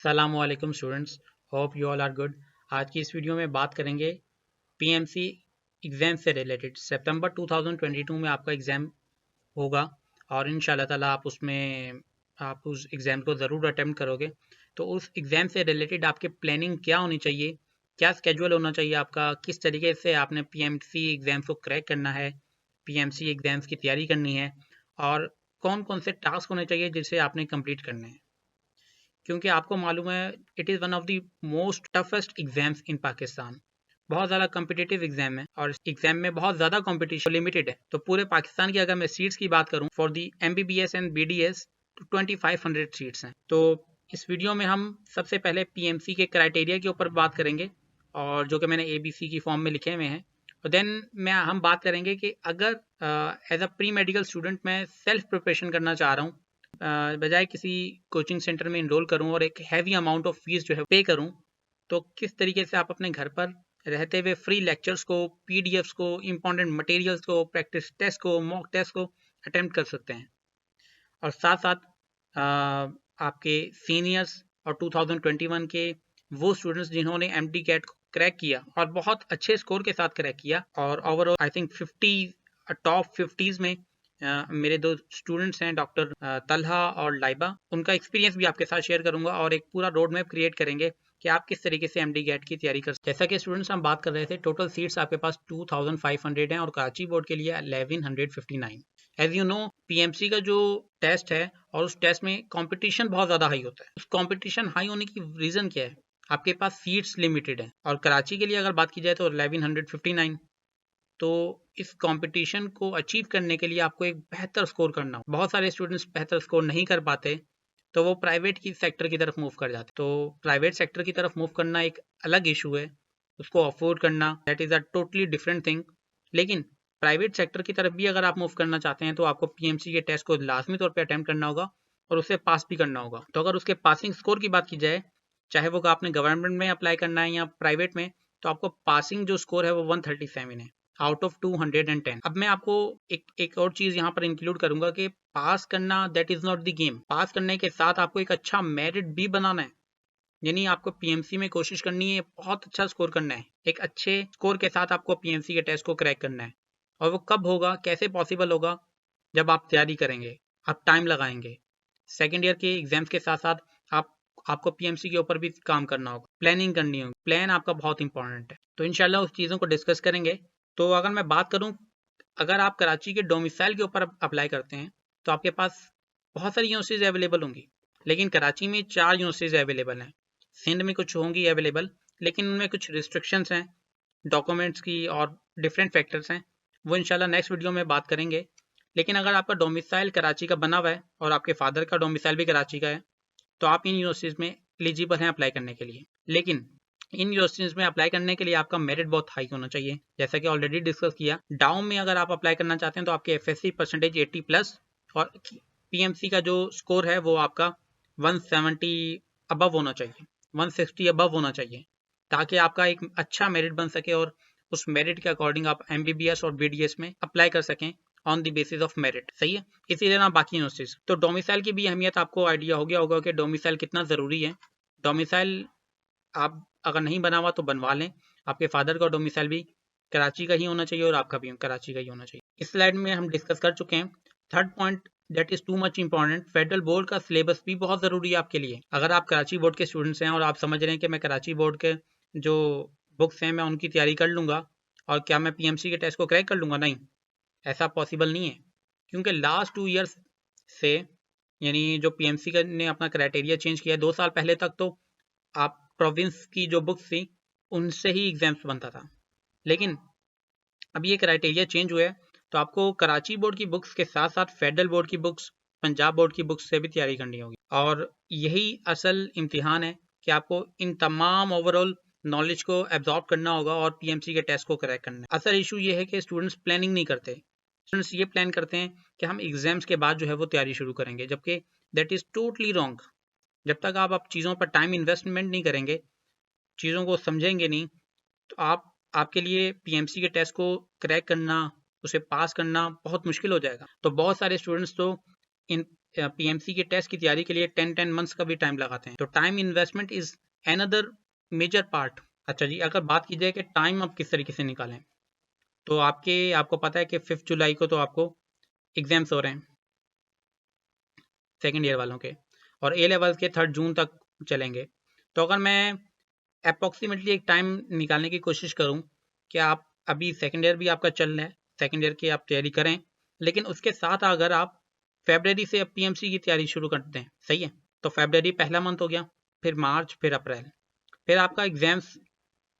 अस्सलामुअलैकुम students, hope you all are good. आज की इस वीडियो में बात करेंगे पीएमसी एग्ज़ाम से रिलेटेड। सितंबर 2022 में आपका एग्ज़ाम होगा और इंशाल्लाह ताला आप उस एग्ज़ाम को ज़रूर अटेम्प्ट करोगे। तो उस एग्ज़ाम से रिलेटेड आपकी प्लानिंग क्या होनी चाहिए, क्या स्केड्यूल होना चाहिए आपका, किस तरीके से आपने पीएमसी एग्ज़ाम्स को क्रैक करना है, पीएमसी एग्ज़ाम्स की तैयारी करनी है और कौन कौन से टास्क होने चाहिए जिसे आपने कंप्लीट करने हैं। क्योंकि आपको मालूम है it is one of the most toughest exams इन पाकिस्तान। बहुत ज़्यादा कॉम्पिटिटिव एग्जाम है और इस एग्जाम में बहुत ज़्यादा कंपटीशन लिमिटेड है। तो पूरे पाकिस्तान की अगर मैं सीट्स की बात करूं for the MBBS and BDS तो 2500 सीट्स हैं। तो इस वीडियो में हम सबसे पहले पीएमसी के क्राइटेरिया के ऊपर बात करेंगे और जो कि मैंने एबीसी की फॉर्म में लिखे हुए हैं। और देन हम बात करेंगे कि अगर as a pre medical student मैं सेल्फ प्रिपरेशन करना चाह रहा हूँ, बजाय किसी कोचिंग सेंटर में इनरोल करूं और एक हैवी अमाउंट ऑफ फीस जो है पे करूं, तो किस तरीके से आप अपने घर पर रहते हुए फ्री लेक्चर्स को, पीडीएफ्स को, इंपॉर्टेंट मटेरियल्स को, प्रैक्टिस टेस्ट को, मॉक टेस्ट को अटेम्प्ट कर सकते हैं। और साथ साथ आपके सीनियर्स और 2021 के वो स्टूडेंट्स जिन्होंने एमडी कैट को क्रैक किया और बहुत अच्छे स्कोर के साथ क्रैक किया और overall I think 50 top 50s में मेरे दो स्टूडेंट्स हैं, डॉक्टर तलहा और लाइबा। उनका एक्सपीरियंस भी आपके साथ शेयर करूंगा और एक पूरा रोड मैप क्रिएट करेंगे कि आप किस तरीके से एमडी गेट की तैयारी कर सकते हैं। जैसा कि स्टूडेंट्स हम बात कर रहे थे, टोटल सीट्स आपके पास 2500 हैं और कराची बोर्ड के लिए 1159। एज यू नो, पीएमसी का जो टेस्ट है और उस टेस्ट में कंपटीशन बहुत ज़्यादा हाई होता है। उस कंपटीशन हाई होने की रीज़न क्या है? आपके पास सीट्स लिमिटेड है और कराची के लिए अगर बात की जाए तो 1159। तो इस कंपटीशन को अचीव करने के लिए आपको एक बेहतर स्कोर करना हो। बहुत सारे स्टूडेंट्स बेहतर स्कोर नहीं कर पाते तो वो प्राइवेट की सेक्टर की तरफ मूव कर जाते। तो प्राइवेट सेक्टर की तरफ मूव करना एक अलग इशू है, उसको अफोर्ड करना that is a totally different thing. लेकिन प्राइवेट सेक्टर की तरफ भी अगर आप मूव करना चाहते हैं तो आपको पीएमसी के टेस्ट को लाजमी तौर पर अटैम्प्ट करना होगा और उसे पास भी करना होगा। तो अगर उसके पासिंग स्कोर की बात की जाए, चाहे वो आपने गवर्नमेंट में अप्लाई करना है या प्राइवेट में, तो आपको पासिंग जो स्कोर है वो 137 है आउट ऑफ 210। अब मैं आपको एक और चीज यहाँ पर इंक्लूड करूंगा कि पास करना that is not the game. Pass करने के साथ आपको एक अच्छा मेरिट भी बनाना है, यानी आपको पीएमसी में कोशिश करनी है बहुत अच्छा स्कोर करना है। एक अच्छे स्कोर के साथ आपको पीएमसी के टेस्ट को क्रैक करना है। और वो कब होगा, कैसे पॉसिबल होगा? जब आप तैयारी करेंगे, आप टाइम लगाएंगे। सेकेंड ईयर के एग्जाम्स के साथ साथ आप आपको पीएमसी के ऊपर भी काम करना होगा, प्लानिंग करनी होगी। प्लान आपका बहुत इंपॉर्टेंट है। तो इंशाल्लाह उस चीज़ों को डिस्कस करेंगे। तो अगर मैं बात करूं, अगर आप कराची के डोमिसाइल के ऊपर अप्लाई करते हैं तो आपके पास बहुत सारी यूनिवर्सिटीज़ अवेलेबल होंगी, लेकिन कराची में 4 यूनिवर्सिटीज़ अवेलेबल हैं। सिंध में कुछ होंगी अवेलेबल, लेकिन उनमें कुछ रिस्ट्रिक्शंस हैं डॉक्यूमेंट्स की और डिफरेंट फैक्टर्स हैं। वो इंशाल्लाह नेक्स्ट वीडियो में बात करेंगे। लेकिन अगर आपका डोमिसाइल कराची का बना हुआ है और आपके फादर का डोमिसाइल भी कराची का है, तो आप इन यूनिवर्सिटीज़ में एलिजिबल हैं अप्लाई करने के लिए। लेकिन इन यूनिवर्सिटीज़ में अप्लाई करने के लिए आपका मेरिट बहुत हाई होना चाहिए। जैसा कि ऑलरेडी डिस्कस किया, डाउन में अगर आप अप्लाई करना चाहते हैं तो आपके एफएससी परसेंटेज 80+ और पीएमसी का जो स्कोर है वो आपका 170 अबव होना चाहिए, 160 अबव होना चाहिए, ताकि आपका एक अच्छा मेरिट बन सके और उस मेरिट के अकॉर्डिंग आप एमबीबीएस और बीडीएस में अप्लाई कर सकें on the basis of merit. सही है। इसी तरह बाकी यूनिवर्सिटीज। तो डोमिसाइल की भी अहमियत आपको आइडिया हो गया होगा कि डोमिसाइल कितना ज़रूरी है। डोमिसाइल आप अगर नहीं बना हुआ तो बनवा लें। आपके फादर का डोमिसाइल भी कराची का ही होना चाहिए और आपका भी कराची का ही होना चाहिए। इस स्लाइड में हम डिस्कस कर चुके हैं। Third point that is too much important, federal board का सिलेबस भी बहुत ज़रूरी है आपके लिए। अगर आप कराची बोर्ड के स्टूडेंट्स हैं और आप समझ रहे हैं कि मैं कराची बोर्ड के जो बुक्स हैं मैं उनकी तैयारी कर लूँगा और क्या मैं पीएमसी के टेस्ट को क्रैक कर लूँगा, नहीं, ऐसा पॉसिबल नहीं है। क्योंकि लास्ट 2 ईयर्स से, यानी जो पीएमसी ने अपना क्राइटेरिया चेंज किया 2 साल पहले तक, तो आप प्रोविंस की जो बुक्स थी उनसे ही एग्जाम्स बनता था। लेकिन अब ये क्राइटेरिया चेंज हुआ है तो आपको कराची बोर्ड की बुक्स के साथ साथ फेडरल बोर्ड की बुक्स, पंजाब बोर्ड की बुक्स से भी तैयारी करनी होगी। और यही असल इम्तिहान है कि आपको इन तमाम ओवरऑल नॉलेज को एब्जॉर्ब करना होगा और पीएमसी के टेस्ट को क्रैक करना है। असल इशू ये है कि स्टूडेंट्स प्लानिंग नहीं करते। स्टूडेंट्स ये प्लान करते हैं कि हम एग्जाम्स के बाद जो है वो तैयारी शुरू करेंगे, जबकि दैट इज़ टोटली रॉन्ग। जब तक आप चीज़ों पर टाइम इन्वेस्टमेंट नहीं करेंगे, चीज़ों को समझेंगे नहीं, तो आपके लिए पीएमसी के टेस्ट को क्रैक करना, उसे पास करना बहुत मुश्किल हो जाएगा। तो बहुत सारे स्टूडेंट्स तो इन पीएमसी के टेस्ट की तैयारी के लिए 10 मंथ्स का भी टाइम लगाते हैं। तो time investment is another major part. अच्छा जी, अगर बात की जाए कि टाइम आप किस तरीके से निकालें, तो आपको पता है कि 5 जुलाई को तो आपको एग्जाम्स हो रहे हैं सेकेंड ईयर वालों के, और ए लेवल के 3 जून तक चलेंगे। तो अगर मैं अप्रॉक्सीमेटली एक टाइम निकालने की कोशिश करूं कि आप अभी सेकेंड ईयर भी आपका चल रहा है, सेकेंड ईयर की आप तैयारी करें, लेकिन उसके साथ अगर आप फेब्रवरी से पीएमसी की तैयारी शुरू करते हैं, सही है, तो फेब्रवरी पहला मंथ हो गया, फिर मार्च, फिर अप्रैल, फिर आपका एग्जाम्स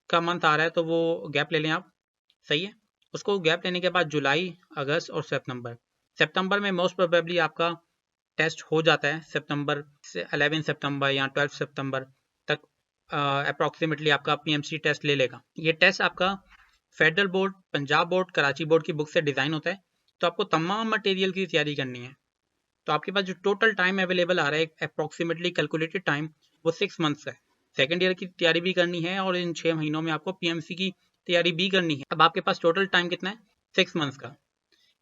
का मंथ आ रहा है, तो वो गैप ले लें आप, सही है। उसको गैप लेने के बाद जुलाई, अगस्त और सितंबर में मोस्ट प्रोबेबली आपका टेस्ट हो जाता है। सितंबर से 11 सितंबर या 12 सितंबर तक अप्रॉक्सीमेटली आपका पीएमसी टेस्ट ले लेगा। ये टेस्ट आपका federal board, Punjab board, Karachi board की बुक से डिज़ाइन होता है। तो आपको तमाम मटेरियल की तैयारी करनी है। तो आपके पास जो टोटल टाइम अवेलेबल आ रहा है अप्रॉक्सीमेटली कैलकुलेटेड टाइम, वो 6 मंथ्स है। सेकेंड ईयर की तैयारी भी करनी है और इन 6 महीनों में आपको पीएमसी की तैयारी भी करनी है। अब आपके पास टोटल टाइम कितना है? 6 मंथ्स का।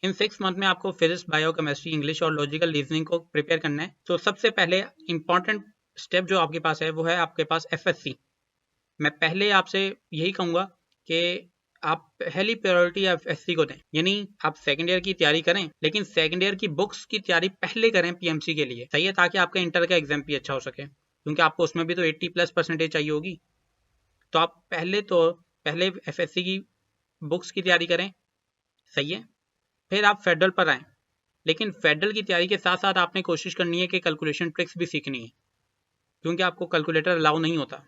इन 6 मंथ में आपको फिजिक्स, बायो, केमिस्ट्री, इंग्लिश और लॉजिकल रीजनिंग को प्रिपेयर करना है। तो सबसे पहले इंपॉर्टेंट स्टेप जो आपके पास है वो है आपके पास एफएससी। मैं पहले आपसे यही कहूँगा कि आप पहली प्रायोरिटी एफएससी को दें, यानी आप सेकंड ईयर की तैयारी करें, लेकिन सेकंड ईयर की बुक्स की तैयारी पहले करें पीएमसी के लिए, सही है, ताकि आपका इंटर का एग्जाम भी अच्छा हो सके, क्योंकि आपको उसमें भी तो 80+ % चाहिए होगी। तो आप पहले एफएससी की बुक्स की तैयारी करें, सही है, फिर आप फेडरल पर आएँ। लेकिन फेडरल की तैयारी के साथ साथ आपने कोशिश करनी है कि कैलकुलेशन ट्रिक्स भी सीखनी है, क्योंकि आपको कैलकुलेटर अलाउ नहीं होता।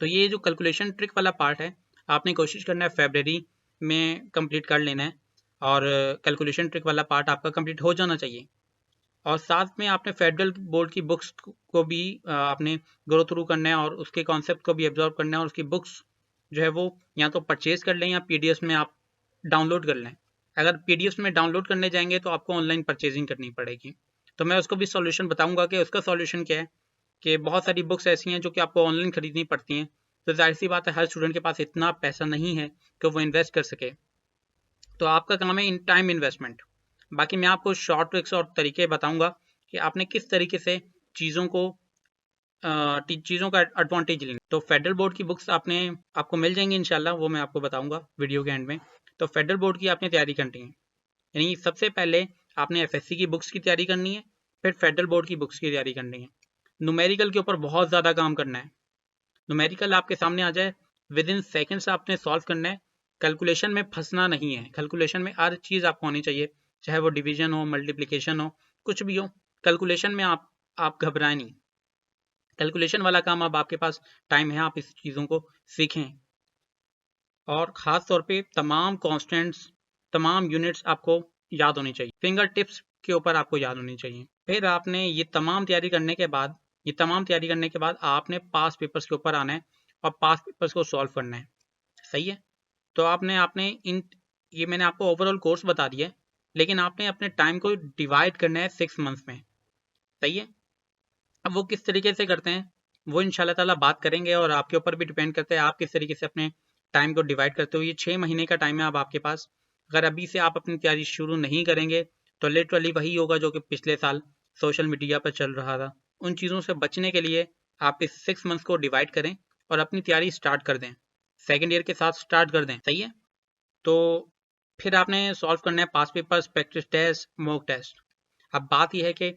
तो ये जो कैलकुलेशन ट्रिक वाला पार्ट है, आपने कोशिश करना है फेब्रवरी में कंप्लीट कर लेना है, और कैलकुलेशन ट्रिक वाला पार्ट आपका कंप्लीट हो जाना चाहिए। और साथ में आपने फेडरल बोर्ड की बुक्स को भी आपने गो थ्रू करना है, और उसके कॉन्सेप्ट को भी एब्जॉर्व करना है, और उसकी बुक्स जो है वो या तो परचेज कर लें या पीडीएफ में आप डाउनलोड कर लें। अगर पीडीएफ में डाउनलोड करने जाएंगे तो आपको ऑनलाइन परचेजिंग करनी पड़ेगी। तो मैं उसको भी सॉल्यूशन बताऊंगा कि उसका सॉल्यूशन क्या है, कि बहुत सारी बुक्स ऐसी हैं जो कि आपको ऑनलाइन खरीदनी पड़ती हैं। तो जाहिर सी बात है, हर स्टूडेंट के पास इतना पैसा नहीं है कि वो इन्वेस्ट कर सके। तो आपका काम है इन टाइम इन्वेस्टमेंट। बाकी मैं आपको शॉर्ट ट्रिक्स और तरीके बताऊंगा कि आपने किस तरीके से चीज़ों का एडवांटेज लेना। तो फेडरल बोर्ड की बुक्स आपको मिल जाएंगी इंशाल्लाह, वो मैं आपको बताऊंगा वीडियो के एंड में। तो फेडरल बोर्ड की आपने तैयारी करनी है, यानी सबसे पहले आपने एफएससी की बुक्स की तैयारी करनी है, फिर फेडरल बोर्ड की बुक्स की तैयारी करनी है। न्यूमेरिकल के ऊपर बहुत ज़्यादा काम करना है। न्यूमेरिकल आपके सामने आ जाए, विद इन सेकेंड्स आपने सॉल्व करना है। कैलकुलेशन में फंसना नहीं है। कैलकुलेशन में हर चीज़ आपको आनी चाहिए, चाहे वो डिवीजन हो, मल्टीप्लिकेशन हो, कुछ भी हो, कैलकुलेशन में आप घबराएं नहीं। कैलकुलेशन वाला काम अब आपके पास टाइम है, आप इस चीज़ों को सीखें। और ख़ास तौर पे तमाम कांस्टेंट्स, तमाम यूनिट्स आपको याद होनी चाहिए, फिंगर टिप्स के ऊपर आपको याद होनी चाहिए। फिर आपने ये तमाम तैयारी करने के बाद आपने पास पेपर्स के ऊपर आना है और पास पेपर्स को सॉल्व करना है, सही है। तो आपने ये मैंने आपको ओवरऑल कोर्स बता दिया है, लेकिन आपने अपने टाइम को डिवाइड करना है 6 मंथ्स में, सही है। अब वो किस तरीके से करते हैं वो इंशाल्लाह ताला बात करेंगे, और आपके ऊपर भी डिपेंड करता है आप किस तरीके से अपने टाइम को डिवाइड करते हो। ये 6 महीने का टाइम है अब आपके पास। अगर अभी से आप अपनी तैयारी शुरू नहीं करेंगे तो लिटरली वही होगा जो कि पिछले साल सोशल मीडिया पर चल रहा था। उन चीज़ों से बचने के लिए आप इस 6 मंथ्स को डिवाइड करें और अपनी तैयारी स्टार्ट कर दें, सेकेंड ईयर के साथ स्टार्ट कर दें, सही है। तो फिर आपने सॉल्व करना है past papers, practice test, mock test. अब बात यह है कि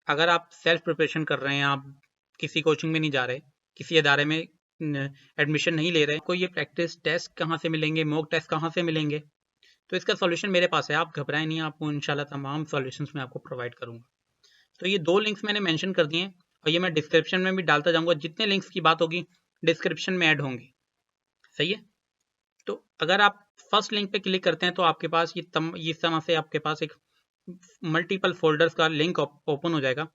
अगर आप सेल्फ प्रिपरेशन कर रहे हैं, आप किसी कोचिंग में नहीं जा रहे, किसी अदारे में एडमिशन नहीं ले रहे, कोई ये प्रैक्टिस टेस्ट कहाँ से मिलेंगे, मॉक टेस्ट कहाँ से मिलेंगे, तो इसका सॉल्यूशन मेरे पास है, आप घबराएं नहीं, आपको इंशाल्लाह तमाम सॉल्यूशंस मैं आपको प्रोवाइड करूंगा। तो ये 2 लिंक्स मैंने मेंशन कर दिए हैं, और ये मैं डिस्क्रिप्शन में भी डालता जाऊंगा, जितने लिंक्स की बात होगी डिस्क्रिप्शन में ऐड होंगे, सही है। तो अगर आप फर्स्ट लिंक पे क्लिक करते हैं तो आपके पास इस तरह से आपके पास एक मल्टीपल फोल्डर्स का लिंक ओपन हो जाएगा,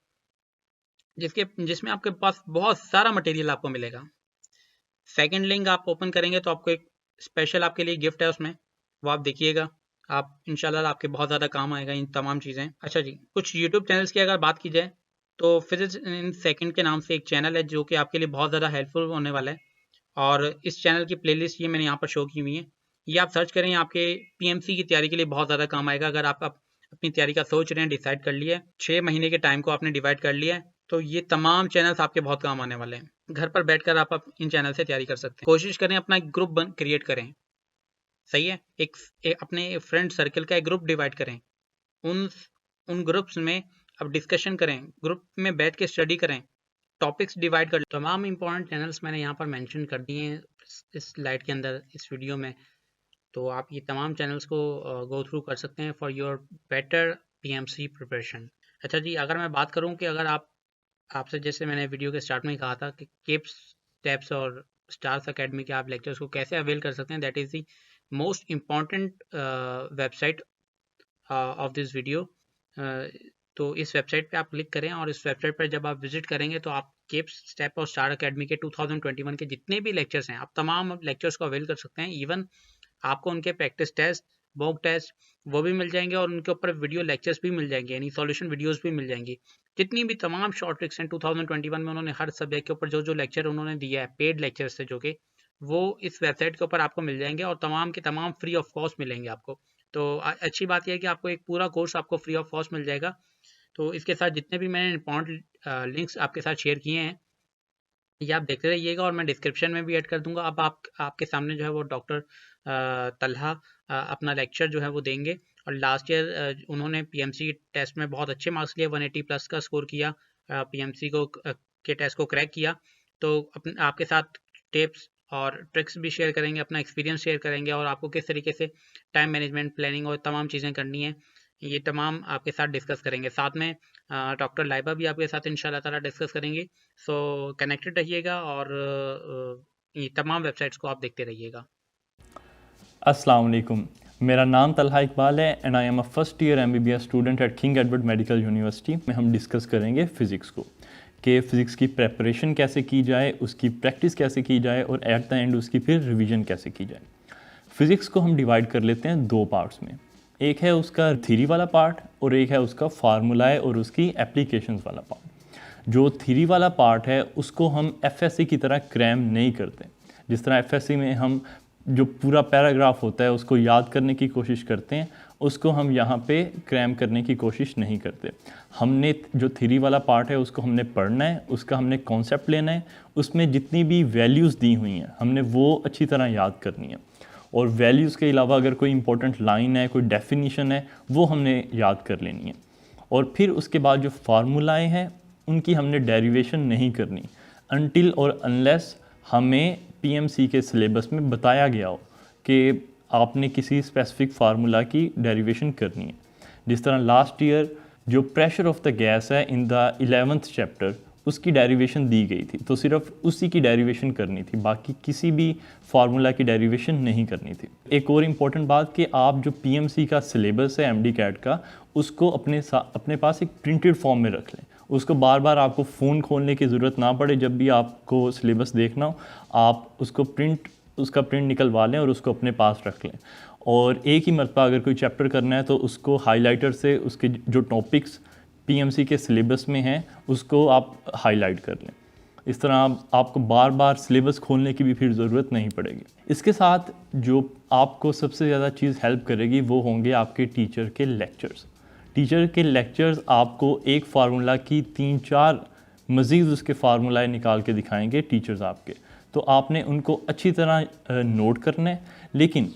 जिसमें आपके पास बहुत सारा मटेरियल आपको मिलेगा। सेकंड लिंक आप ओपन करेंगे तो आपको एक स्पेशल आपके लिए गिफ्ट है, उसमें वो आप देखिएगा, आप इंशाल्लाह आपके बहुत ज़्यादा काम आएगा इन तमाम चीज़ें। अच्छा जी, कुछ यूट्यूब चैनल्स की अगर बात की जाए तो फिजिक्स इन सेकंड के नाम से एक चैनल है जो कि आपके लिए बहुत ज़्यादा हेल्पफुल होने वाला है, और इस चैनल की प्लेलिस्ट ये मैंने यहाँ पर शो की हुई है। ये आप सर्च करें, आपके पीएमसी की तैयारी के लिए बहुत ज़्यादा काम आएगा। अगर आप अपनी तैयारी का सोच रहे हैं, डिसाइड कर लिया है, 6 महीने के टाइम को आपने डिवाइड कर लिया है, तो ये तमाम चैनल्स आपके बहुत काम आने वाले हैं। घर पर बैठकर आप इन चैनल से तैयारी कर सकते हैं। कोशिश करें अपना एक ग्रुप क्रिएट करें, सही है। एक अपने फ्रेंड सर्कल का एक ग्रुप डिवाइड करें, उन ग्रुप्स में अब डिस्कशन करें, ग्रुप में बैठ के स्टडी करें, टॉपिक्स डिवाइड कर। तमाम इंपॉर्टेंट चैनल्स मैंने यहाँ पर मेंशन कर दिए हैं इस स्लाइड के अंदर, इस वीडियो में, तो आप ये तमाम चैनल्स को गो थ्रू कर सकते हैं for your better PMC preparation. अच्छा जी, अगर मैं बात करूँ कि अगर आपसे जैसे मैंने वीडियो के स्टार्ट में ही कहा था कि किप्स, स्टेप्स और स्टार्स अकेडमी के आप लेक्चर्स को कैसे अवेल कर सकते हैं, that is the most important website of this video. तो इस वेबसाइट पे आप क्लिक करें और इस वेबसाइट पर जब आप विजिट करेंगे तो आप किप्स, स्टेप और स्टार अकेडमी के 2021 के जितने भी लेक्चर्स हैं, आप तमाम लेक्चर्स को अवेल कर सकते हैं। इवन आपको उनके प्रैक्टिस टेस्ट, मॉक टेस्ट वो भी मिल जाएंगे और उनके ऊपर वीडियो लेक्चर्स भी मिल जाएंगे, यानी सॉल्यूशन वीडियोस भी मिल जाएंगी। जितनी भी तमाम शॉर्ट ट्रिक्स हैं 2021 में उन्होंने हर सब्जेक्ट के ऊपर जो लेक्चर उन्होंने दिया है, पेड लेक्चर्स थे जो कि वो इस वेबसाइट के ऊपर आपको मिल जाएंगे और तमाम के तमाम फ्री ऑफ कॉस्ट मिलेंगे आपको। तो अच्छी बात यह है कि आपको एक पूरा कोर्स आपको फ्री ऑफ कॉस्ट मिल जाएगा। तो इसके साथ जितने भी मैंने इंपॉर्टेंट लिंक्स आपके साथ शेयर किए हैं ये आप देखते रहिएगा और मैं डिस्क्रिप्शन में भी ऐड कर दूंगा। अब आपके सामने जो है वो डॉक्टर तलहा अपना लेक्चर जो है वो देंगे। और लास्ट ईयर उन्होंने पीएमसी टेस्ट में बहुत अच्छे मार्क्स लिए, 180 प्लस का स्कोर किया, पीएमसी के टेस्ट को क्रैक किया। तो आपके साथ टिप्स और ट्रिक्स भी शेयर करेंगे, अपना एक्सपीरियंस शेयर करेंगे और आपको किस तरीके से टाइम मैनेजमेंट, प्लानिंग और तमाम चीज़ें करनी है ये तमाम आपके साथ डिस्कस करेंगे। साथ में डॉक्टर लाइबा भी आपके साथ इंशाल्लाह ताला डिस्कस करेंगे। सो कनेक्टेड रहिएगा और ये तमाम वेबसाइट्स को आप देखते रहिएगा। अस्सलाम वालेकुम, मेरा नाम तलहा इकबाल है and I am a first year MBBS student at king Edward medical university में। हम डिस्कस करेंगे फ़िज़िक्स को, कि फ़िज़िक्स की प्रेपरेशन कैसे की जाए, उसकी प्रैक्टिस कैसे की जाए और एट द एंड उसकी फिर रिवीजन कैसे की जाए। फ़िज़िक्स को हम डिवाइड कर लेते हैं दो पार्ट्स में, एक है उसका थ्योरी वाला पार्ट और एक है उसका फार्मूलाए और उसकी एप्लीकेशंस वाला पार्ट। जो थ्योरी वाला पार्ट है उसको हम FSC की तरह क्रैम नहीं करते। जिस तरह FSC में हम जो पूरा पैराग्राफ होता है उसको याद करने की कोशिश करते हैं, उसको हम यहाँ पे क्रैम करने की कोशिश नहीं करते। हमने जो थ्योरी वाला पार्ट है उसको हमने पढ़ना है, उसका हमने कॉन्सेप्ट लेना है, उसमें जितनी भी वैल्यूज़ दी हुई हैं हमने वो अच्छी तरह याद करनी है। और वैल्यूज़ के अलावा अगर कोई इंपॉर्टेंट लाइन है, कोई डेफिनीशन है, वो हमने याद कर लेनी है। और फिर उसके बाद जो फार्मूलाएँ हैं उनकी हमने डेरिवेशन नहीं करनी अनटिल और अनलेस हमें PMC के सिलेबस में बताया गया हो कि आपने किसी स्पेसिफिक फार्मूला की डेरिवेशन करनी है। जिस तरह लास्ट ईयर जो प्रेशर ऑफ द गैस है इन द 11th चैप्टर उसकी डेरिवेशन दी गई थी, तो सिर्फ उसी की डेरिवेशन करनी थी, बाकी किसी भी फार्मूला की डेरिवेशन नहीं करनी थी। एक और इम्पॉर्टेंट बात कि आप जो PMC का सिलेबस है MD कैट का, उसको अपने पास एक प्रिंटेड फॉर्म में रख लें। उसको बार बार आपको फ़ोन खोलने की ज़रूरत ना पड़े। जब भी आपको सिलेबस देखना हो आप उसका प्रिंट निकलवा लें और उसको अपने पास रख लें। और एक ही मरतबा अगर कोई चैप्टर करना है तो उसको हाइलाइटर से उसके जो टॉपिक्स PMC के सिलेबस में हैं उसको आप हाईलाइट कर लें। इस तरह आपको बार बार सिलेबस खोलने की भी फिर ज़रूरत नहीं पड़ेगी। इसके साथ जो आपको सबसे ज़्यादा चीज़ हेल्प करेगी वो होंगे आपके टीचर के लेक्चर्स। टीचर के लेक्चर्स आपको एक फार्मूला की 3-4 मज़ीद उसके फार्मूलाए निकाल के दिखाएंगे टीचर्स आपके, तो आपने उनको अच्छी तरह नोट करना है। लेकिन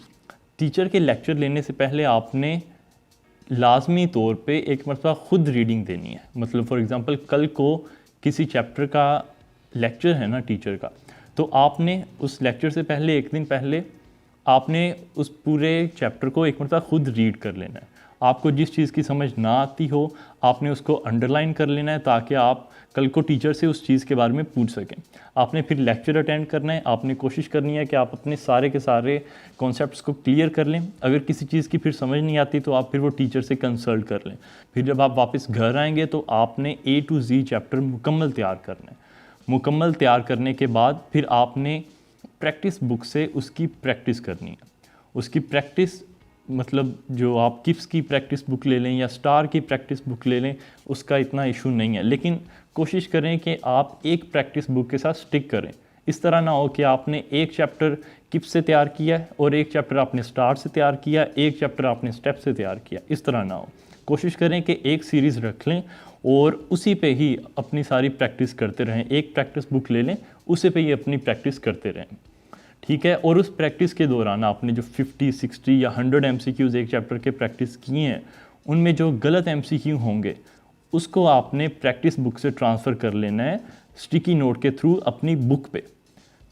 टीचर के लेक्चर लेने से पहले आपने लाजमी तौर पे एक मरतबा ख़ुद रीडिंग देनी है। मतलब फॉर एग्ज़ाम्पल कल को किसी चैप्टर का लेक्चर है ना टीचर का, तो आपने उस लेक्चर से पहले एक दिन पहले आपने उस पूरे चैप्टर को एक मरतबा ख़ुद रीड कर लेना है। आपको जिस चीज़ की समझ ना आती हो आपने उसको अंडरलाइन कर लेना है ताकि आप कल को टीचर से उस चीज़ के बारे में पूछ सकें। आपने फिर लेक्चर अटेंड करना है, आपने कोशिश करनी है कि आप अपने सारे के सारे कॉन्सेप्ट्स को क्लियर कर लें। अगर किसी चीज़ की फिर समझ नहीं आती तो आप फिर वो टीचर से कंसल्ट कर लें। फिर जब आप वापस घर आएंगे तो आपने A to Z चैप्टर मुकम्मल तैयार करना है। मुकम्मल तैयार करने के बाद फिर आपने प्रैक्टिस बुक से उसकी प्रैक्टिस करनी है। उसकी प्रैक्टिस मतलब जो आप किप्स की प्रैक्टिस बुक ले लें या स्टार की प्रैक्टिस बुक ले लें उसका इतना इशू नहीं है, लेकिन कोशिश करें कि आप एक प्रैक्टिस बुक के साथ स्टिक करें। इस तरह ना हो कि आपने एक चैप्टर किप्स से तैयार किया है और एक चैप्टर आपने स्टार से तैयार किया, एक चैप्टर आपने स्टेप से तैयार किया, इस तरह ना हो। कोशिश करें कि एक सीरीज़ रख लें और उसी पे ही अपनी सारी प्रैक्टिस करते रहें। एक प्रैक्टिस बुक ले लें, उसी पे ही अपनी प्रैक्टिस करते रहें, ठीक है। और उस प्रैक्टिस के दौरान आपने जो 50, 60 या 100 MCQs एक चैप्टर के प्रैक्टिस किए हैं, उनमें जो गलत MCQ होंगे उसको आपने प्रैक्टिस बुक से ट्रांसफ़र कर लेना है स्टिकी नोट के थ्रू अपनी बुक पे,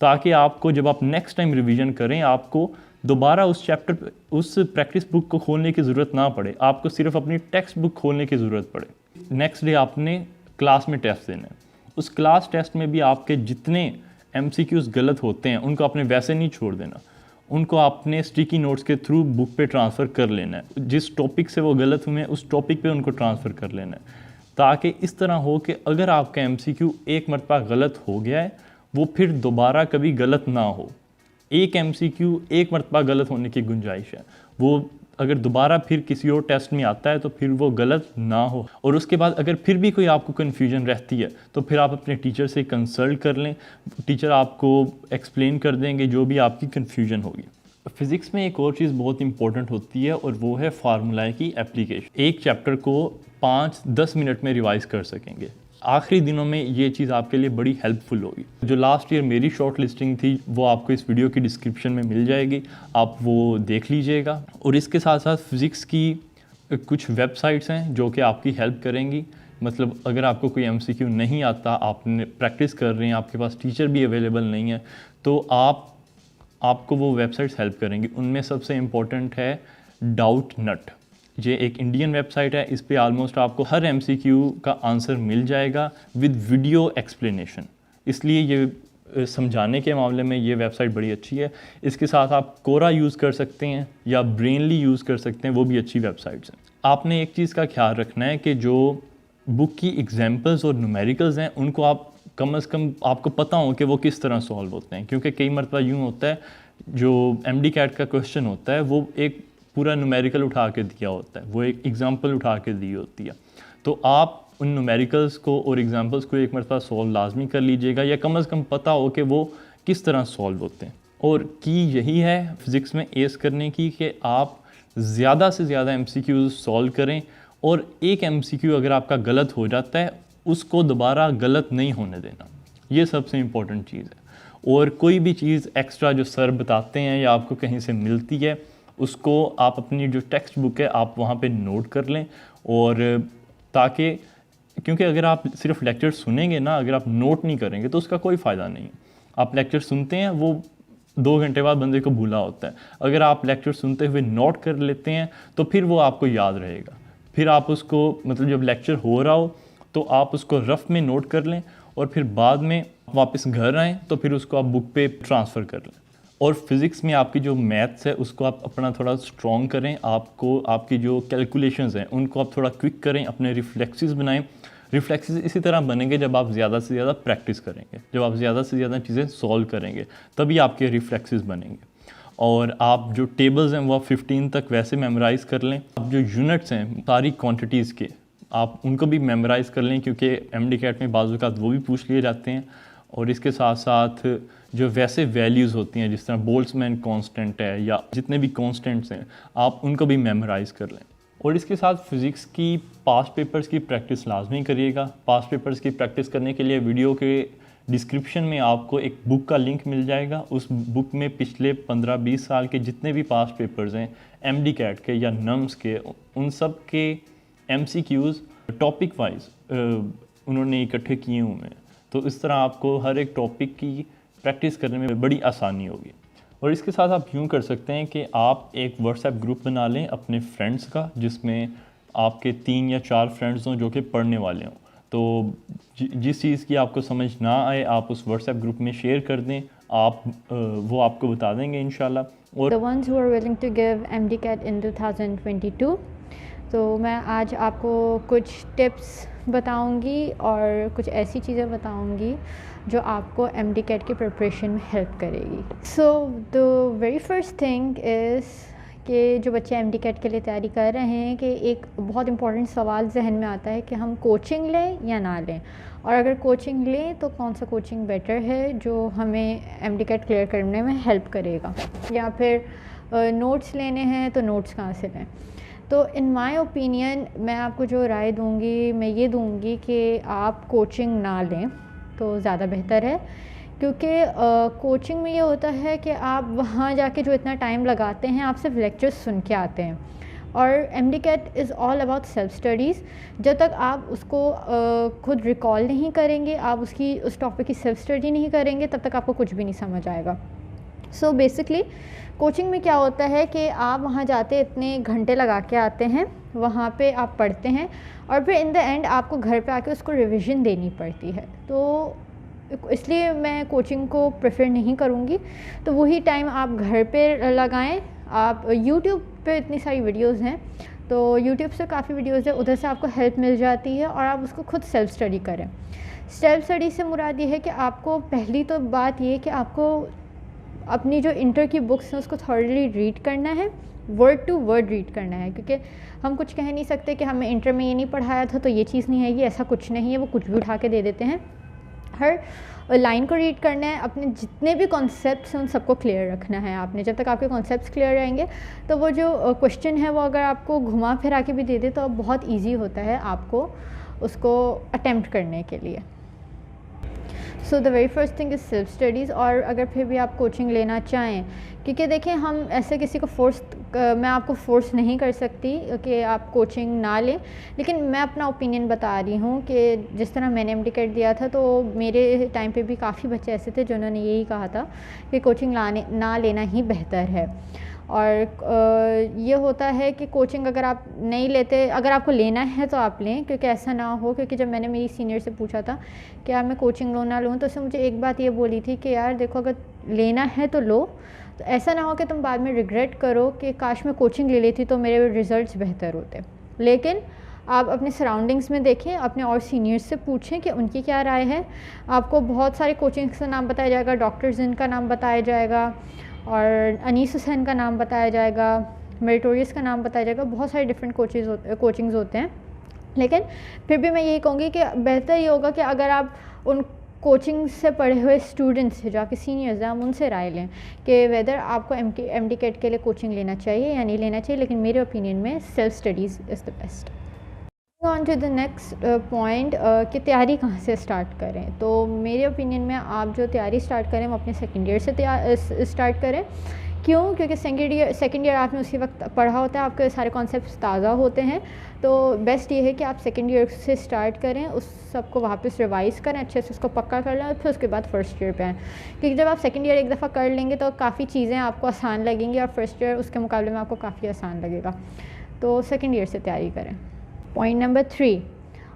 ताकि आपको जब आप नेक्स्ट टाइम रिवीजन करें आपको दोबारा उस चैप्टर उस प्रैक्टिस बुक को खोलने की ज़रूरत ना पड़े, आपको सिर्फ अपनी टेक्स्ट बुक खोलने की ज़रूरत पड़े। नेक्स्ट डे आपने क्लास में टेस्ट देना है, उस क्लास टेस्ट में भी आपके जितने MCQs गलत होते हैं उनको आपने वैसे नहीं छोड़ देना, उनको आपने स्टिकी नोट्स के थ्रू बुक पे ट्रांसफ़र कर लेना है। जिस टॉपिक से वो गलत हुए हैं उस टॉपिक पे उनको ट्रांसफ़र कर लेना है, ताकि इस तरह हो कि अगर आपका MCQ एक मरतबा गलत हो गया है वो फिर दोबारा कभी गलत ना हो। एक MCQ एक मरतबा गलत होने की गुंजाइश है, वो अगर दोबारा फिर किसी और टेस्ट में आता है तो फिर वो गलत ना हो। और उसके बाद अगर फिर भी कोई आपको कन्फ्यूजन रहती है तो फिर आप अपने टीचर से कंसल्ट कर लें, टीचर आपको एक्सप्लेन कर देंगे जो भी आपकी कन्फ्यूजन होगी। फ़िज़िक्स में एक और चीज़ बहुत इंपॉर्टेंट होती है और वो है फार्मूला की एप्लीकेशन। एक चैप्टर को 5-10 मिनट में रिवाइज़ कर सकेंगे। आखिरी दिनों में ये चीज़ आपके लिए बड़ी हेल्पफुल होगी। जो लास्ट ईयर मेरी शॉर्ट लिस्टिंग थी वो आपको इस वीडियो की डिस्क्रिप्शन में मिल जाएगी, आप वो देख लीजिएगा। और इसके साथ साथ फ़िज़िक्स की कुछ वेबसाइट्स हैं जो कि आपकी हेल्प करेंगी। मतलब अगर आपको कोई MCQ नहीं आता, आपने प्रैक्टिस कर रहे हैं, आपके पास टीचर भी अवेलेबल नहीं है, तो आपको वो वेबसाइट्स हेल्प करेंगी। उनमें सबसे इम्पोर्टेंट है डाउट नट। ये एक इंडियन वेबसाइट है, इस पे ऑलमोस्ट आपको हर MCQ का आंसर मिल जाएगा विद वीडियो एक्सप्लेनेशन, इसलिए ये समझाने के मामले में ये वेबसाइट बड़ी अच्छी है। इसके साथ आप कोरा यूज़ कर सकते हैं या ब्रेनली यूज़ कर सकते हैं, वो भी अच्छी वेबसाइट्स हैं। आपने एक चीज़ का ख्याल रखना है कि जो बुक की एग्जाम्पल्स और न्यूमेरिकल्स हैं उनको आप कम से कम आपको पता हो कि वो किस तरह सॉल्व होते हैं, क्योंकि कई मरतबा यूँ होता है जो MD-CAT का क्वेश्चन होता है वो एक पूरा न्यूमेरिकल उठा के दिया होता है, वो एक एग्जांपल उठा के दी होती है, तो आप उन न्यूमेरिकल्स को और एग्जांपल्स को एक मरतबा सॉल्व लाजमी कर लीजिएगा, या कम से कम पता हो कि वो किस तरह सॉल्व होते हैं। और की यही है फ़िज़िक्स में एस करने की कि आप ज़्यादा से ज़्यादा MCQ सॉल्व करें, और एक MCQ अगर आपका गलत हो जाता है उसको दोबारा गलत नहीं होने देना, ये सबसे इम्पोर्टेंट चीज़ है। और कोई भी चीज़ एक्स्ट्रा जो सर बताते हैं या आपको कहीं से मिलती है उसको आप अपनी जो टेक्स्ट बुक है आप वहाँ पे नोट कर लें, और ताकि क्योंकि अगर आप सिर्फ लेक्चर सुनेंगे ना, अगर आप नोट नहीं करेंगे तो उसका कोई फ़ायदा नहीं। आप लेक्चर सुनते हैं वो 2 घंटे बाद बंदे को भूला होता है, अगर आप लेक्चर सुनते हुए नोट कर लेते हैं तो फिर वो आपको याद रहेगा। फिर आप उसको मतलब जब लेक्चर हो रहा हो तो आप उसको रफ में नोट कर लें, और फिर बाद में वापस घर आएँ तो फिर उसको आप बुक पे ट्रांसफ़र कर लें। और फिज़िक्स में आपकी जो मैथ्स है उसको आप अपना थोड़ा स्ट्रॉन्ग करें, आपको आपकी जो कैलकुलेशंस हैं उनको आप थोड़ा क्विक करें, अपने रिफ्लेक्सेस बनाएं। रिफ्लेक्सेस इसी तरह बनेंगे जब आप ज़्यादा से ज़्यादा प्रैक्टिस करेंगे, जब आप ज़्यादा से ज़्यादा चीज़ें सॉल्व करेंगे तभी आपके रिफ्लेक्सेस बनेंगे। और आप जो टेबल्स हैं वो आप 15 तक वैसे मेमोराइज़ कर लें। आप जो यूनिट्स हैं सारी क्वान्टिटीज़ के आप उनको भी मेमोराइज़ कर लें, क्योंकि MD-CAT में बाज़ औक़ात वो भी पूछ लिए जाते हैं। और इसके साथ साथ जो वैसे वैल्यूज़ होती हैं जिस तरह बोल्ट्ज़मैन कांस्टेंट है या जितने भी कांस्टेंट्स हैं आप उनको भी मेमोराइज़ कर लें। और इसके साथ फ़िज़िक्स की पास्ट पेपर्स की प्रैक्टिस लाजमी करिएगा। पास्ट पेपर्स की प्रैक्टिस करने के लिए वीडियो के डिस्क्रिप्शन में आपको एक बुक का लिंक मिल जाएगा। उस बुक में पिछले 15-20 साल के जितने भी पास्ट पेपर्स हैं MD-CAT के या नम्स के, उन सब के MCQs टॉपिक वाइज उन्होंने इकट्ठे किए हुए हैं, तो इस तरह आपको हर एक टॉपिक की प्रैक्टिस करने में बड़ी आसानी होगी। और इसके साथ आप यूँ कर सकते हैं कि आप एक व्हाट्सएप ग्रुप बना लें अपने फ्रेंड्स का, जिसमें आपके 3 या 4 फ्रेंड्स हों जो कि पढ़ने वाले हों। तो जिस चीज़ की आपको समझ ना आए आप उस व्हाट्सएप ग्रुप में शेयर कर दें, वो आपको बता देंगे इंशाल्लाह। और The ones who are willing to give MD-CAT in 2022, तो मैं आज आपको कुछ टिप्स बताऊंगी और कुछ ऐसी चीज़ें बताऊंगी जो आपको MD-CAT की प्रिपरेशन में हेल्प करेगी। So the very first thing is कि जो बच्चे MD-CAT के लिए तैयारी कर रहे हैं कि एक बहुत इंपॉर्टेंट सवाल जहन में आता है कि हम कोचिंग लें या ना लें, और अगर कोचिंग लें तो कौन सा कोचिंग बेटर है जो हमें MD-CAT क्लियर करने में हेल्प करेगा, या फिर नोट्स लेने हैं तो नोट्स कहाँ से लें। तो इन माय ओपिनियन मैं आपको जो राय दूंगी, मैं ये दूंगी कि आप कोचिंग ना लें तो ज़्यादा बेहतर है, क्योंकि कोचिंग में ये होता है कि आप वहाँ जाके जो इतना टाइम लगाते हैं आप सिर्फ लेक्चर्स सुन के आते हैं, और MD-CAT is all about self studies. जब तक आप उसको खुद रिकॉल नहीं करेंगे, आप उस टॉपिक की सेल्फ स्टडी नहीं करेंगे, तब तक आपको कुछ भी नहीं समझ आएगा। सो बेसिकली कोचिंग में क्या होता है कि आप वहाँ जाते इतने घंटे लगा के आते हैं, वहाँ पे आप पढ़ते हैं और फिर इन द एंड आपको घर पे आके उसको रिवीजन देनी पड़ती है। तो इसलिए मैं कोचिंग को प्रेफर नहीं करूँगी। तो वही टाइम आप घर पे लगाएं। आप यूट्यूब पे इतनी सारी वीडियोस हैं, तो यूट्यूब से काफ़ी वीडियोस है, उधर से आपको हेल्प मिल जाती है और आप उसको खुद सेल्फ स्टडी करें। सेल्फ स्टडी से मुराद ये है कि आपको पहली तो बात ये कि आपको अपनी जो इंटर की बुक्स हैं उसको थॉरली रीड करना है, वर्ड टू वर्ड रीड करना है, क्योंकि हम कुछ कह नहीं सकते कि हमें इंटर में ये नहीं पढ़ाया था तो ये चीज़ नहीं आएगी, ऐसा कुछ नहीं है। वो कुछ भी उठा के दे देते हैं। हर लाइन को रीड करना है, अपने जितने भी कॉन्सेप्ट्स हैं उन सबको क्लियर रखना है आपने। जब तक आपके कॉन्सेप्ट्स क्लियर रहेंगे तो वो जो क्वेश्चन है वो अगर आपको घुमा फिरा के भी दे दे तो बहुत ईजी होता है आपको उसको अटेम्प्ट करने के लिए। So the very first thing is self studies. और अगर फिर भी आप कोचिंग लेना चाहें, क्योंकि देखें हम ऐसे किसी को मैं आपको फ़ोर्स नहीं कर सकती कि आप कोचिंग ना लें, लेकिन मैं अपना ओपिनियन बता रही हूँ कि जिस तरह मैंने MD-CAT दिया था तो मेरे टाइम पे भी काफ़ी बच्चे ऐसे थे जिन्होंने यही कहा था कि कोचिंग ना लेना ही बेहतर है। और ये होता है कि कोचिंग अगर आप नहीं लेते, अगर आपको लेना है तो आप लें, क्योंकि ऐसा ना हो, क्योंकि जब मैंने मेरी सीनियर से पूछा था कि यार मैं कोचिंग लूँ ना लूँ, तो उसने मुझे एक बात ये बोली थी कि यार देखो अगर लेना है तो लो, तो ऐसा ना हो कि तुम बाद में रिग्रेट करो कि काश मैं कोचिंग ले लेती तो मेरे रिज़ल्ट्स बेहतर होते। लेकिन आप अपने सराउंडिंग्स में देखें, अपने और सीनियर्स से पूछें कि उनकी क्या राय है। आपको बहुत सारे कोचिंग्स का नाम बताया जाएगा, डॉक्टर जिन का नाम बताया जाएगा और अनीस हुसैन का नाम बताया जाएगा, मेरिटोरियस का नाम बताया जाएगा, बहुत सारे डिफरेंट कोचिंग्स होते हैं। लेकिन फिर भी मैं यही कहूँगी कि बेहतर ये होगा कि अगर आप उन कोचिंग से पढ़े हुए स्टूडेंट्स से जो आपके सीनियर्स हैं, आप उनसे राय लें कि वेदर आपको MD-CAT के लिए कोचिंग लेना चाहिए या नहीं लेना चाहिए। लेकिन मेरे ओपिनियन में self studies is the best. On to the next point कि तैयारी कहाँ से स्टार्ट करें। तो मेरे ओपिनियन में आप जो तैयारी स्टार्ट करें वो अपने सेकेंड ईयर से स्टार्ट करें। क्यों? क्योंकि सेकेंड ईयर आपने उसी वक्त पढ़ा होता है, आपके सारे कॉन्सेप्ट्स ताज़ा होते हैं। तो बेस्ट ये है कि आप सेकेंड ईयर से स्टार्ट करें, उस सबको वापस रिवाइज़ करें, अच्छे से उसको पक्का कर लें और फिर उसके बाद फ़र्स्ट ईयर पे आएँ। क्योंकि जब आप सेकेंड ईयर एक दफ़ा कर लेंगे तो काफ़ी चीज़ें आपको आसान लगेंगी और फर्स्ट ईयर उसके मुकाबले में आपको काफ़ी आसान लगेगा। तो सेकेंड ईयर से तैयारी करें। पॉइंट नंबर 3,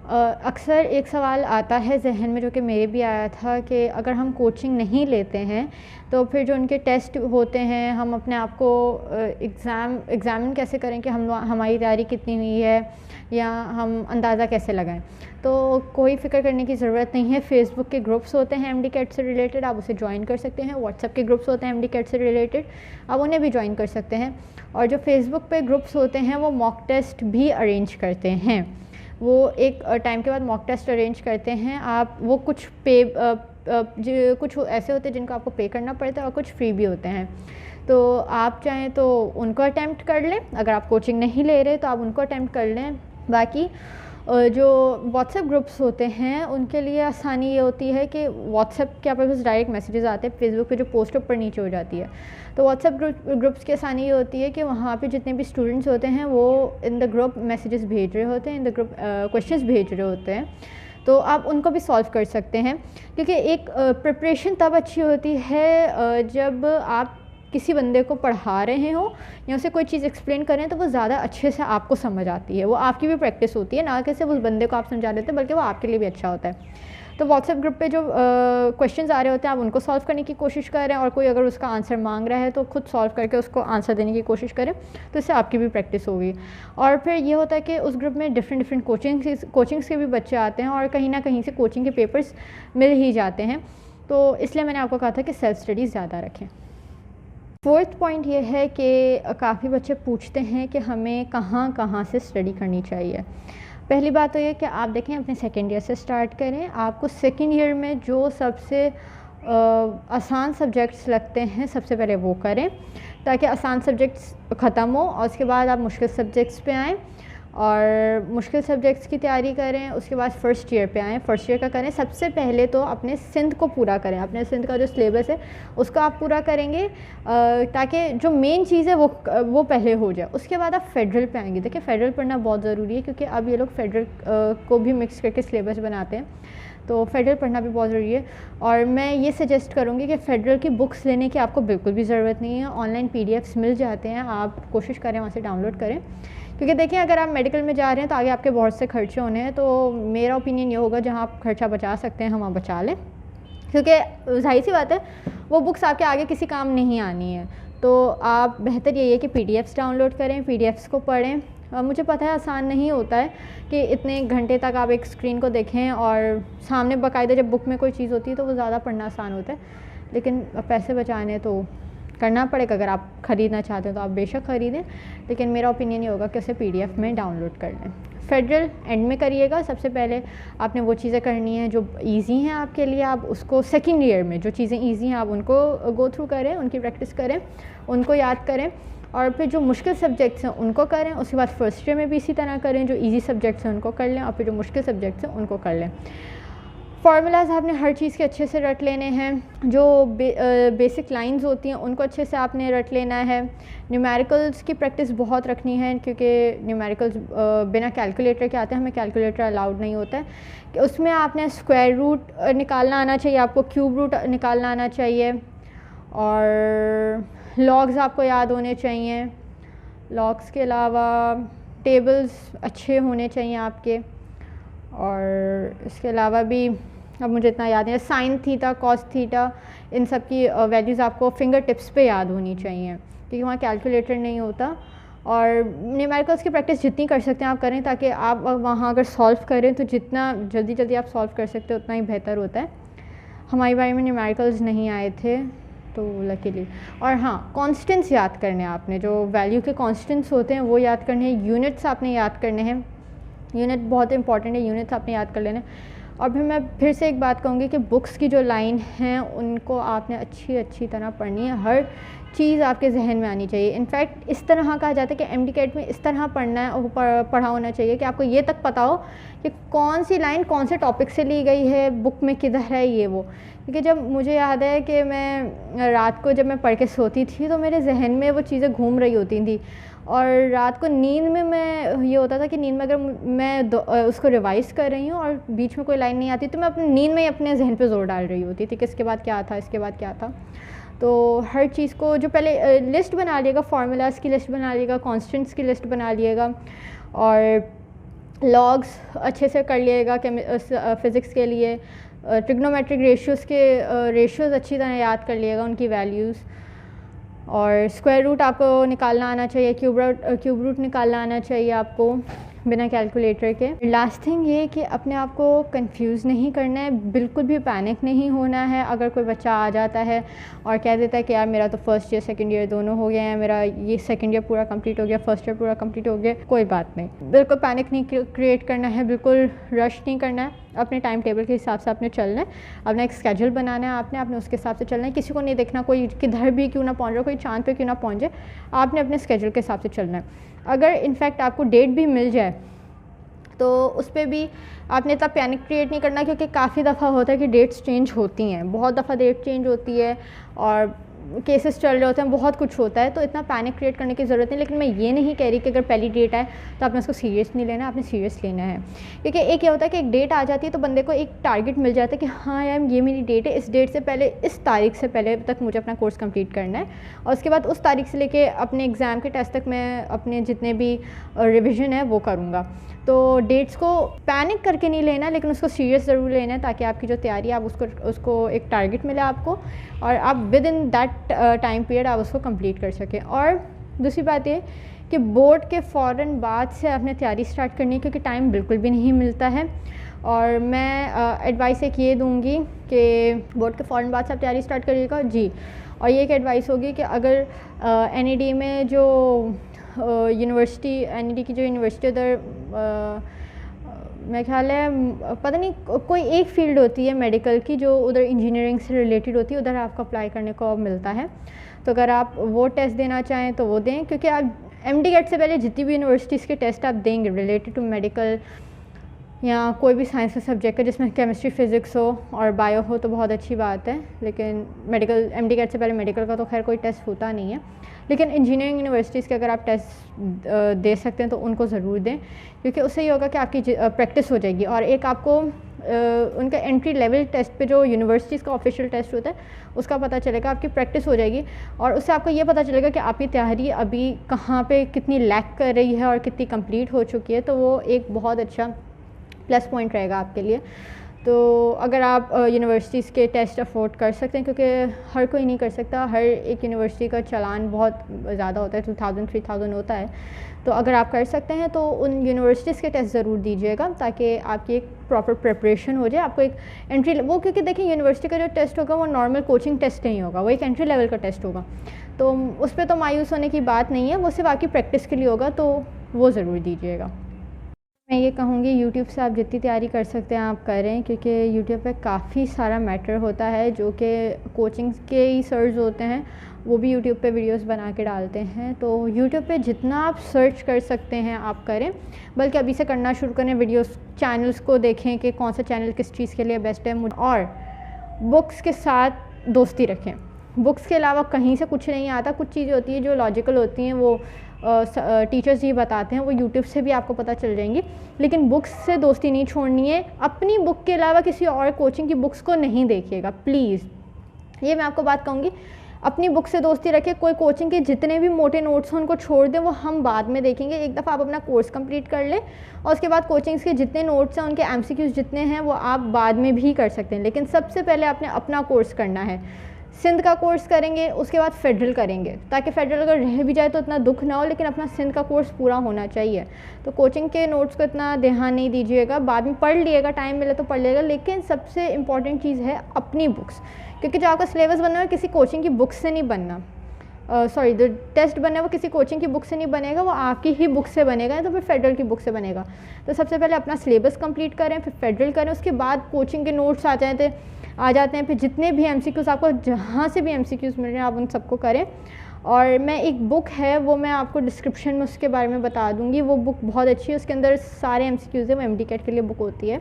अक्सर एक सवाल आता है जहन में जो कि मेरे भी आया था कि अगर हम कोचिंग नहीं लेते हैं तो फिर जो उनके टेस्ट होते हैं हम अपने आप को एग्ज़ामिन कैसे करें कि हमारी तैयारी कितनी हुई है या हम अंदाज़ा कैसे लगाएं। तो कोई फ़िक्र करने की ज़रूरत नहीं है। फेसबुक के ग्रुप्स होते हैं MD-CAT से रिलेटेड, आप उसे ज्वाइन कर सकते हैं। व्हाट्सएप के ग्रुप्स होते हैं MD-CAT से रिलेटेड, आप उन्हें भी ज्वाइन कर सकते हैं। और जो फेसबुक पे ग्रुप्स होते हैं वो मॉक टेस्ट भी अरेंज करते हैं। वो एक टाइम के बाद मॉक टेस्ट अरेंज करते हैं। आप वो कुछ ऐसे होते हैं जिनको आपको पे करना पड़ता है और कुछ फ्री भी होते हैं। तो आप चाहें तो उनको अटैम्प्ट कर लें, अगर आप कोचिंग नहीं ले रहे तो आप उनको अटैम्प्ट कर लें। बाकी जो व्हाट्सएप ग्रुप्स होते हैं उनके लिए आसानी ये होती है कि व्हाट्सएप के आपके पास डायरेक्ट मैसेजेस आते हैं, फेसबुक पे जो पोस्ट ऊपर नीचे हो जाती है। तो व्हाट्सएप ग्रुप्स की आसानी ये होती है कि वहाँ पे जितने भी स्टूडेंट्स होते हैं वो इन द ग्रुप मैसेजेस भेज रहे होते हैं, इन द ग्रुप क्वेश्चंस भेज रहे होते हैं, तो आप उनको भी सॉल्व कर सकते हैं। क्योंकि एक प्रिपरेशन तब अच्छी होती है जब आप किसी बंदे को पढ़ा रहे हो या उसे कोई चीज़ एक्सप्लेन करें तो वो ज़्यादा अच्छे से आपको समझ आती है, वो आपकी भी प्रैक्टिस होती है, ना कि सिर्फ उस बंदे को आप समझा देते हैं बल्कि वो आपके लिए भी अच्छा होता है। तो व्हाट्सएप ग्रुप पे जो क्वेश्चंस आ रहे होते हैं आप उनको सॉल्व करने की कोशिश करें, और कोई अगर उसका आंसर मांग रहा है तो खुद सॉल्व करके उसको आंसर देने की कोशिश करें, तो इससे आपकी भी प्रैक्टिस होगी। और फिर ये होता है कि उस ग्रुप में डिफरेंट कोचिंग्स के भी बच्चे आते हैं और कहीं ना कहीं से कोचिंग के पेपर्स मिल ही जाते हैं। तो इसलिए मैंने आपको कहा था कि सेल्फ स्टडीज़ ज़्यादा रखें। फोर्थ पॉइंट ये है कि काफ़ी बच्चे पूछते हैं कि हमें कहाँ से स्टडी करनी चाहिए। पहली बात तो ये कि आप देखें अपने सेकेंड ईयर से स्टार्ट करें। आपको सेकेंड ईयर में जो सबसे आसान सब्जेक्ट्स लगते हैं सबसे पहले वो करें, ताकि आसान सब्जेक्ट्स ख़त्म हो और उसके बाद आप मुश्किल सब्जेक्ट्स पे आएँ और मुश्किल सब्जेक्ट्स की तैयारी करें। उसके बाद फ़र्स्ट ईयर पे आएँ, फ़र्स्ट ईयर का करें। सबसे पहले तो अपने सिंध को पूरा करें, अपने सिंध का जो सिलेबस है उसको आप पूरा करेंगे ताकि जो मेन चीज़ है वो पहले हो जाए। उसके बाद आप फेडरल पे आएंगे। देखिए फेडरल पढ़ना बहुत ज़रूरी है क्योंकि अब ये लोग फेडरल को भी मिक्स करके सिलेबस बनाते हैं, तो फेडरल पढ़ना भी बहुत ज़रूरी है। और मैं ये सजेस्ट करूँगी कि फ़ेडरल की बुक्स लेने की आपको बिल्कुल भी ज़रूरत नहीं है, ऑनलाइन PDFs मिल जाते हैं, आप कोशिश करें वहाँ से डाउनलोड करें। क्योंकि देखिए अगर आप मेडिकल में जा रहे हैं तो आगे आपके बहुत से खर्चे होने हैं, तो मेरा ओपिनियन ये होगा जहाँ आप खर्चा बचा सकते हैं हम वहाँ बचा लें, क्योंकि जाहिर सी बात है वो बुक्स आपके आगे किसी काम नहीं आनी है। तो आप बेहतर यही है कि PDFs डाउनलोड करें, PDFs को पढ़ें। मुझे पता है आसान नहीं होता है कि इतने घंटे तक आप एक स्क्रीन को देखें और सामने बाकायदा जब बुक में कोई चीज़ होती है तो वो ज़्यादा पढ़ना आसान होता है, लेकिन पैसे बचाने तो करना पड़ेगा। अगर आप ख़रीदना चाहते हैं तो आप बेशक ख़रीदें, लेकिन मेरा ओपिनियन ये होगा कि उसे PDF में डाउनलोड कर लें। फेडरल एंड में करिएगा। सबसे पहले आपने वो चीज़ें करनी है जो इजी हैं आपके लिए, आप उसको सेकंड ईयर में जो चीज़ें इजी हैं आप उनको गो थ्रू करें, उनकी प्रैक्टिस करें, उनको याद करें, और फिर जो मुश्किल सब्जेक्ट्स हैं उनको करें। उसके बाद फर्स्ट ईयर में भी इसी तरह करें, जो इजी सब्जेक्ट्स हैं उनको कर लें और फिर जो मुश्किल सब्जेक्ट्स हैं उनको कर लें। फार्मूलाज आपने हर चीज़ के अच्छे से रट लेने हैं, जो बेसिक लाइंस होती हैं उनको अच्छे से आपने रट लेना है। न्यूमेरिकल्स की प्रैक्टिस बहुत रखनी है क्योंकि न्यूमेरिकल्स बिना कैलकुलेटर के आते हैं, हमें कैलकुलेटर अलाउड नहीं होता है। कि उसमें आपने स्क्वायर रूट निकालना आना चाहिए, आपको क्यूब रूट निकालना आना चाहिए, और लॉग्स आपको याद होने चाहिए। लॉग्स के अलावा टेबल्स अच्छे होने चाहिए आपके, और इसके अलावा भी अब मुझे इतना याद नहीं है, साइन थीटा, कॉस थीटा, इन सब की वैल्यूज़ आपको फिंगर टिप्स पे याद होनी चाहिए क्योंकि वहाँ कैलकुलेटर नहीं होता। और न्यूमेरिकल्स की प्रैक्टिस जितनी कर सकते हैं आप करें, ताकि आप वहाँ अगर सॉल्व करें तो जितना जल्दी जल्दी आप सॉल्व कर सकते हैं उतना ही बेहतर होता है। हमारी बारी में न्यूमेरिकल्स नहीं आए थे तो लकीली। और हाँ, कॉन्स्टेंट्स याद करने हैं आपने, जो वैल्यू के कॉन्स्टेंट्स होते हैं वो याद करने हैं। यूनिट्स आपने याद करने हैं, यूनिट बहुत इंपॉर्टेंट है, यूनिट्स आपने याद कर लेने। और फिर मैं फिर से एक बात कहूँगी कि बुक्स की जो लाइन हैं उनको आपने अच्छी तरह पढ़नी है, हर चीज़ आपके जहन में आनी चाहिए। इनफैक्ट इस तरह कहा जाता है कि MD-CAT में इस तरह पढ़ना है और पढ़ा होना चाहिए कि आपको ये तक पता हो कि कौन सी लाइन कौन से टॉपिक से ली गई है, बुक में किधर है ये वो। क्योंकि जब मुझे याद है कि मैं रात को जब मैं पढ़ के सोती थी तो मेरे जहन में वो चीज़ें घूम रही होती थी, और रात को नींद में मैं ये होता था कि नींद में अगर मैं उसको रिवाइज़ कर रही हूँ और बीच में कोई लाइन नहीं आती तो मैं अपनी नींद में ही अपने जहन पे ज़ोर डाल रही होती थी कि इसके बाद क्या था, इसके बाद क्या था। तो हर चीज़ को जो पहले लिस्ट बना लिएगा, फार्मूलाज़ की लिस्ट बना लिएगा, कॉन्स्टेंट्स की लिस्ट बना लिएगा, और लॉग्स अच्छे से कर लिएगा फ़िज़िक्स के लिए। ट्रिग्नोमेट्रिक रेशियोज़ के रेशियोज़ अच्छी तरह याद कर लिएगा, उनकी वैल्यूज़। और स्क्वायर रूट आपको निकालना आना चाहिए, क्यूब रूट निकालना आना चाहिए आपको बिना कैलकुलेटर के। लास्ट थिंग ये कि अपने आप को कंफ्यूज नहीं करना है, बिल्कुल भी पैनिक नहीं होना है। अगर कोई बच्चा आ जाता है और कह देता है कि यार मेरा तो फर्स्ट ईयर सेकंड ईयर दोनों हो गए हैं, मेरा ये सेकंड ईयर पूरा कंप्लीट हो गया, फर्स्ट ईयर पूरा कंप्लीट हो गया, कोई बात नहीं, बिल्कुल पैनिक नहीं क्रिएट करना है, बिल्कुल रश नहीं करना है। अपने टाइम टेबल के हिसाब से आपने चलना है, अपना एक स्केड्यूल बनाना है आपने उसके हिसाब से चलना है। किसी को नहीं देखना कोई किधर भी क्यों ना पहुँच रहा, कोई चाँद पे क्यों ना पहुँच जाए, आपने अपने स्केड्यूल के हिसाब से चलना है। अगर इनफैक्ट आपको डेट भी मिल जाए तो उस पर भी आपने इतना पैनिक क्रिएट नहीं करना, क्योंकि काफ़ी दफ़ा होता है कि डेट्स चेंज होती हैं, बहुत दफ़ा डेट चेंज होती है और केसेस चल रहे होते हैं, बहुत कुछ होता है, तो इतना पैनिक क्रिएट करने की ज़रूरत नहीं। लेकिन मैं ये नहीं कह रही कि अगर पहली डेट आए तो आपने उसको सीरियस नहीं लेना, आपने सीरियस लेना है। क्योंकि एक ये होता है कि एक डेट आ जाती है तो बंदे को एक टारगेट मिल जाता है कि हाँ यार ये मेरी डेट है, इस डेट से पहले, इस तारीख से पहले तक मुझे अपना कोर्स कंप्लीट करना है, और उसके बाद उस तारीख से लेके अपने एग्ज़ाम के टेस्ट तक मैं अपने जितने भी रिविज़न है वो करूँगा। तो डेट्स को पैनिक करके नहीं लेना, लेकिन उसको सीरियस ज़रूर लेना है, ताकि आपकी जो तैयारी है आप उसको एक टारगेट मिले आपको, और आप with in that time period आप उसको कंप्लीट कर सकें। और दूसरी बात ये कि बोर्ड के फ़ौरन बाद से आपने तैयारी स्टार्ट करनी है, क्योंकि टाइम बिल्कुल भी नहीं मिलता है। और मैं एडवाइस एक ये दूँगी कि बोर्ड के फ़ौरन बाद से आप तैयारी स्टार्ट करिएगा जी। और ये एक एडवाइस होगी कि अगर NED में जो यूनिवर्सिटी, NED की जो यूनिवर्सिटी उधर मेरे ख्याल है पता नहीं कोई एक फील्ड होती है मेडिकल की जो उधर इंजीनियरिंग से रिलेटेड होती है, उधर आपको अप्लाई करने को मिलता है। तो अगर आप वो टेस्ट देना चाहें तो वो दें, क्योंकि आप MD-CAT से पहले जितनी भी यूनिवर्सिटीज़ के टेस्ट आप देंगे रिलेटेड टू मेडिकल या कोई भी साइंस का सब्जेक्ट है जिसमें केमिस्ट्री फिज़िक्स हो और बायो हो तो बहुत अच्छी बात है, लेकिन मेडिकल MD-CAT से पहले मेडिकल का तो खैर कोई टेस्ट होता नहीं है। लेकिन इंजीनियरिंग यूनिवर्सिटीज़ के अगर आप टेस्ट दे सकते हैं तो उनको ज़रूर दें, क्योंकि उससे ये होगा कि आपकी प्रैक्टिस हो जाएगी। और एक आपको उनका एंट्री लेवल टेस्ट पे जो यूनिवर्सिटीज़ का ऑफिशियल टेस्ट होता है उसका पता चलेगा, आपकी प्रैक्टिस हो जाएगी और उससे आपको ये पता चलेगा कि आपकी तैयारी अभी कहाँ पे कितनी लैक कर रही है और कितनी कंप्लीट हो चुकी है। तो वो एक बहुत अच्छा प्लस पॉइंट रहेगा आपके लिए। तो अगर आप यूनिवर्सिटीज़ के टेस्ट अफोर्ड कर सकते हैं, क्योंकि हर कोई नहीं कर सकता, हर एक यूनिवर्सिटी का चालान बहुत ज़्यादा होता है, 2000-3000 होता है। तो अगर आप कर सकते हैं तो उन यूनिवर्सिटीज़ के टेस्ट ज़रूर दीजिएगा ताकि आपकी एक प्रॉपर प्रिपरेशन हो जाए। आपको एक एंट्री वो, क्योंकि देखिए यूनिवर्सिटी का जो टेस्ट होगा वो नॉर्मल कोचिंग टेस्ट नहीं होगा, वो एक एंट्री लेवल का टेस्ट होगा। तो उस पर तो मायूस होने की बात नहीं है, वो सिर्फ आपकी प्रैक्टिस के लिए होगा, तो वो ज़रूर दीजिएगा। मैं ये कहूँगी यूट्यूब से आप जितनी तैयारी कर सकते हैं आप करें, क्योंकि यूट्यूब पे काफ़ी सारा मैटर होता है जो कि कोचिंग के ही सर्च होते हैं, वो भी यूट्यूब पे वीडियोस बना के डालते हैं। तो यूट्यूब पे जितना आप सर्च कर सकते हैं आप करें, बल्कि अभी से करना शुरू करें। वीडियोस चैनल्स को देखें कि कौन सा चैनल किस चीज़ के लिए बेस्ट है, और बुक्स के साथ दोस्ती रखें। बुक्स के अलावा कहीं से कुछ नहीं आता। कुछ चीज़ें होती हैं जो लॉजिकल होती हैं, वो टीचर्स ये बताते हैं, वो यूट्यूब से भी आपको पता चल जाएंगी, लेकिन बुक्स से दोस्ती नहीं छोड़नी है। अपनी बुक के अलावा किसी और कोचिंग की बुक्स को नहीं देखिएगा प्लीज़, ये मैं आपको बात कहूँगी। अपनी बुक से दोस्ती रखें। कोई कोचिंग के जितने भी मोटे नोट्स हैं उनको छोड़ दें, वो हम बाद में देखेंगे। एक दफ़ा आप अपना कोर्स कंप्लीट कर लें और उसके बाद कोचिंग्स के जितने नोट्स हैं उनके MCQs जितने हैं वो आप बाद में भी कर सकते हैं, लेकिन सबसे पहले आपने अपना कोर्स करना है। सिंध का कोर्स करेंगे, उसके बाद फेडरल करेंगे, ताकि फेडरल अगर रह भी जाए तो इतना दुख ना हो, लेकिन अपना सिंध का कोर्स पूरा होना चाहिए। तो कोचिंग के नोट्स को इतना ध्यान नहीं दीजिएगा, बाद में पढ़ लिएगा, टाइम मिले तो पढ़ लिएगा, लेकिन सबसे इम्पॉर्टेंट चीज़ है अपनी बुक्स, क्योंकि जो आपका सिलेबस बनना है किसी कोचिंग की बुक से नहीं बनना। सॉरी, जो टेस्ट बने वो किसी कोचिंग की बुक से नहीं बनेगा, वो आपकी ही बुक से बनेगा, तो फिर फेडरल की बुक से बनेगा। तो सबसे पहले अपना सिलेबस कंप्लीट करें, फिर फेडरल करें, उसके बाद कोचिंग के नोट्स आ जाते हैं। फिर जितने भी MCQs आपको जहाँ से भी MCQs मिल रहे हैं आप उन सबको करें। और मैं एक बुक है वो मैं आपको डिस्क्रिप्शन में उसके बारे में बता दूँगी, वो बुक बहुत अच्छी है, उसके अंदर सारे MCQs हैं, वो MD-CAT के लिए बुक होती है।